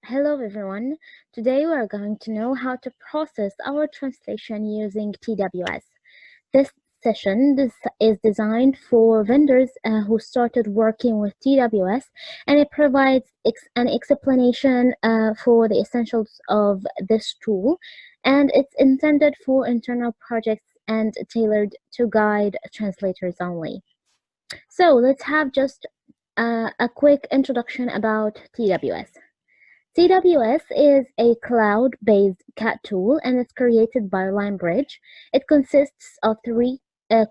Hello everyone. Today we are going to know how to process our translation using TWS. This session is designed for vendors who started working with TWS, and it provides an explanation for the essentials of this tool, and it's intended for internal projects and tailored to guide translators only. So let's have just a quick introduction about TWS. TWS is a cloud-based CAT tool and it's created by LimeBridge. It consists of three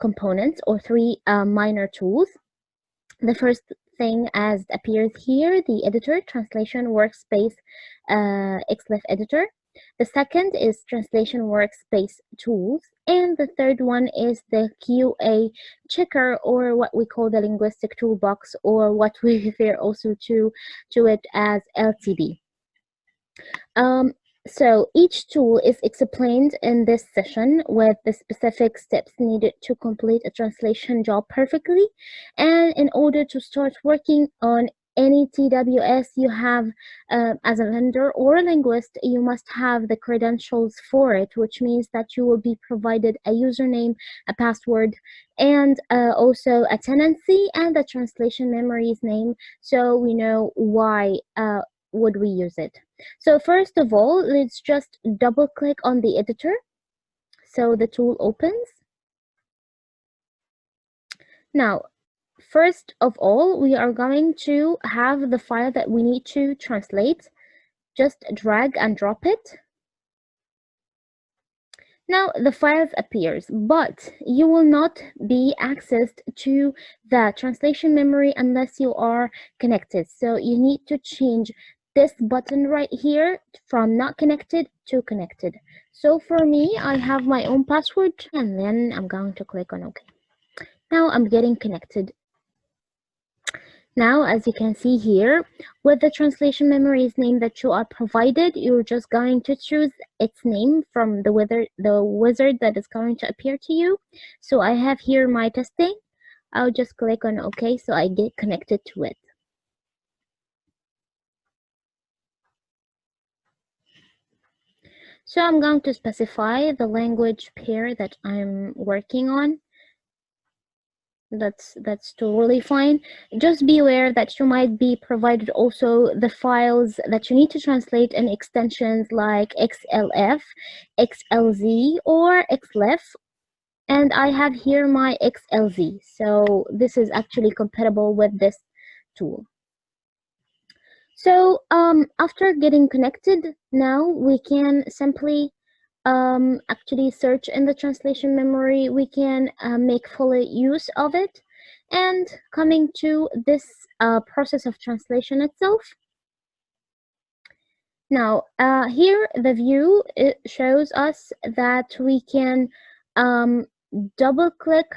components or three minor tools. The first thing as appears here, the editor, translation workspace XLIF editor. The second is translation workspace tools. And the third one is the QA checker, or what we call the linguistic toolbox, or what we refer also to it as LTD. So each tool is explained in this session with the specific steps needed to complete a translation job perfectly. And in order to start working on any TWS you have as a vendor or a linguist, you must have the credentials for it, which means that you will be provided a username, a password, and also a tenancy and the translation memory's name, so we know why would we use it. So first of all, let's just double click on the editor. So the tool opens. Now, first of all, we are going to have the file that we need to translate. Just drag and drop it. Now the file appears, but you will not be accessed to the translation memory unless you are connected. So you need to change this button right here from not connected to connected. So for me, I have my own password and then I'm going to click on OK. Now I'm getting connected. Now, as you can see here, with the translation memory's name that you are provided, you're just going to choose its name from the wizard that is going to appear to you. So I have here my testing. I'll just click on OK so I get connected to it. So I'm going to specify the language pair that I'm working on. That's totally fine. Just be aware that you might be provided also the files that you need to translate in extensions like XLF, XLZ, or XLF. And I have here my XLZ. So this is actually compatible with this tool. So after getting connected, now we can simply actually search in the translation memory. We can make full use of it. And coming to this process of translation itself. Now, here the view, it shows us that we can double click.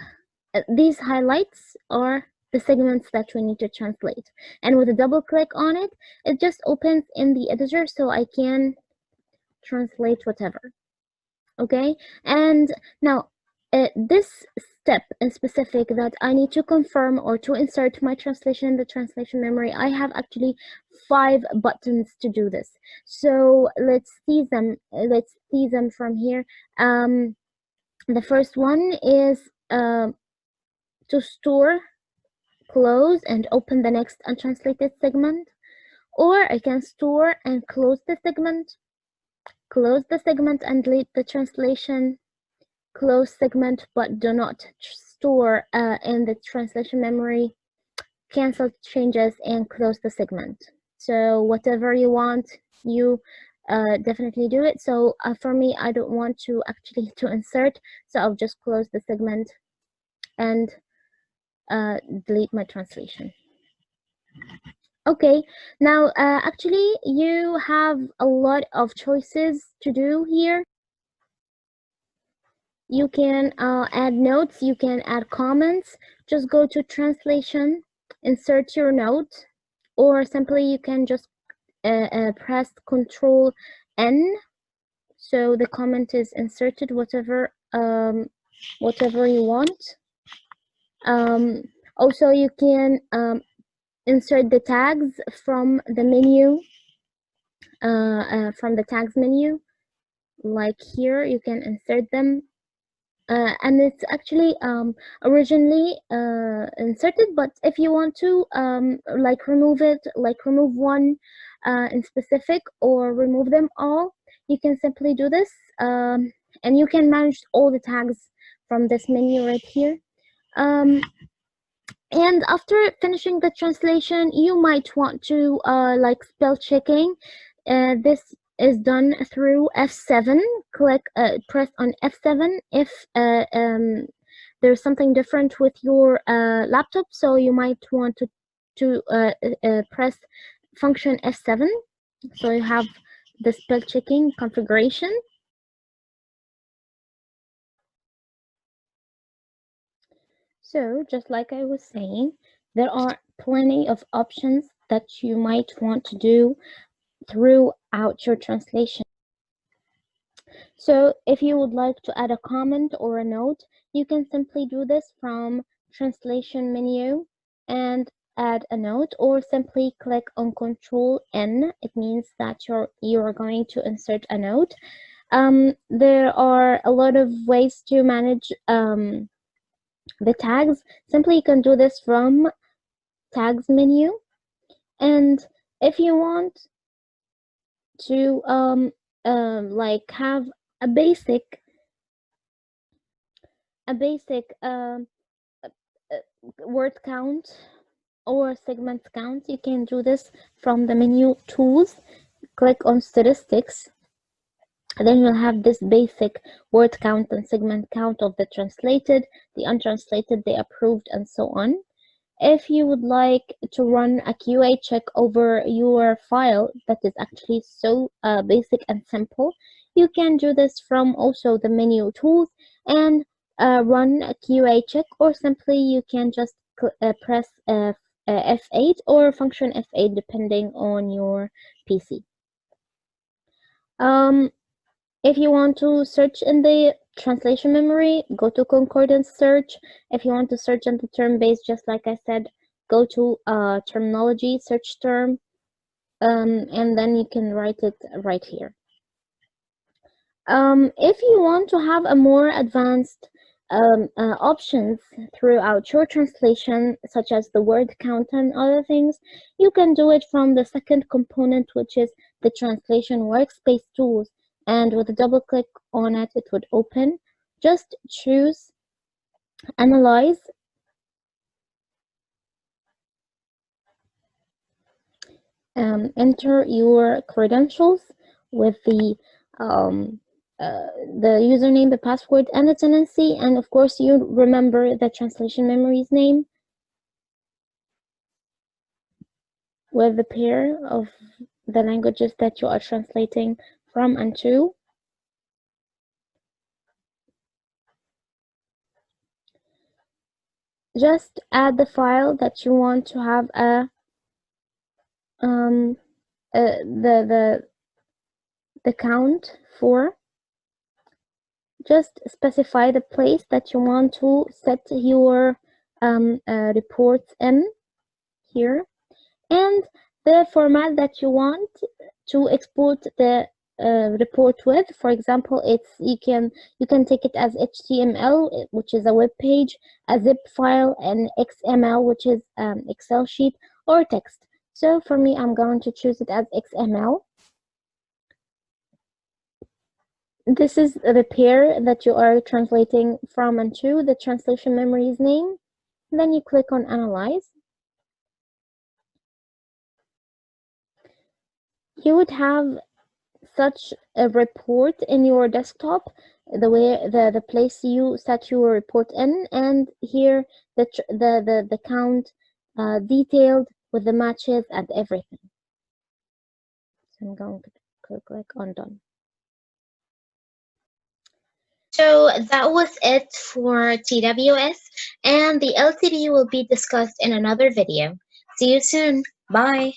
These highlights are the segments that we need to translate. And with a double click on it, it just opens in the editor so I can translate whatever. Okay, and now this step in specific that I need to confirm or to insert my translation in the translation memory, I have actually 5 buttons to do this. So let's see them from here. The first one is to store, close, and open the next untranslated segment, or I can store and close the segment, close the segment and delete the translation, close segment but do not store in the translation memory, cancel changes, and close the segment. So whatever you want, you definitely do it. So for me, I don't want to actually to insert, so I'll just close the segment and delete my translation. Okay, now actually you have a lot of choices to do here. You can add notes, you can add comments. Just go to translation, insert your note, or simply you can just press Control N, so the comment is inserted, whatever you want. Also, you can insert the tags from the menu. from the tags menu. Like here, you can insert them. And it's actually originally inserted, but if you want to like remove it, like remove one in specific or remove them all, you can simply do this, and you can manage all the tags from this menu right here. And after finishing the translation, you might want to like spell checking. This is done through F7. Press on F7 if there's something different with your laptop, so you might want to press function F7. So you have the spell checking configuration. So just like I was saying, there are plenty of options that you might want to do throughout your translation. So if you would like to add a comment or a note, you can simply do this from translation menu and add a note, or simply click on Control N. It means that you're going to insert a note. There are a lot of ways to manage the tags. Simply you can do this from tags menu, and if you want to like have a basic word count or segment count, you can do this from the menu tools. Click on statistics, then you'll have this basic word count and segment count of the translated, the untranslated, the approved, and so on. If you would like to run a QA check over your file that is actually so basic and simple, you can do this from also the menu tools and run a QA check, or simply you can just press F8 or function F8 depending on your PC. If you want to search in the translation memory, go to concordance search. If you want to search in the term base, just like I said, go to terminology search term, and then you can write it right here. If you want to have a more advanced options throughout your translation, such as the word count and other things, you can do it from the second component, which is the translation workspace tools. And with a double click on it, it would open. Just choose Analyze. Enter your credentials with the username, the password, and the tenancy, and of course you remember the translation memory's name with the pair of the languages that you are translating from and to. Just add the file that you want to have the count for. Just specify the place that you want to set your reports in here, and the format that you want to export the report with. For example, you can take it as HTML, which is a web page, a zip file, and XML, which is Excel sheet, or text. So for me, I'm going to choose it as XML. This is the pair that you are translating from and to, the translation memory's name. Then you click on Analyze. You would have such a report in your desktop, the place you set your report in, and here the count detailed with the matches and everything. So I'm going to click on Done. So that was it for TWS, and the LTD will be discussed in another video. See you soon. Bye.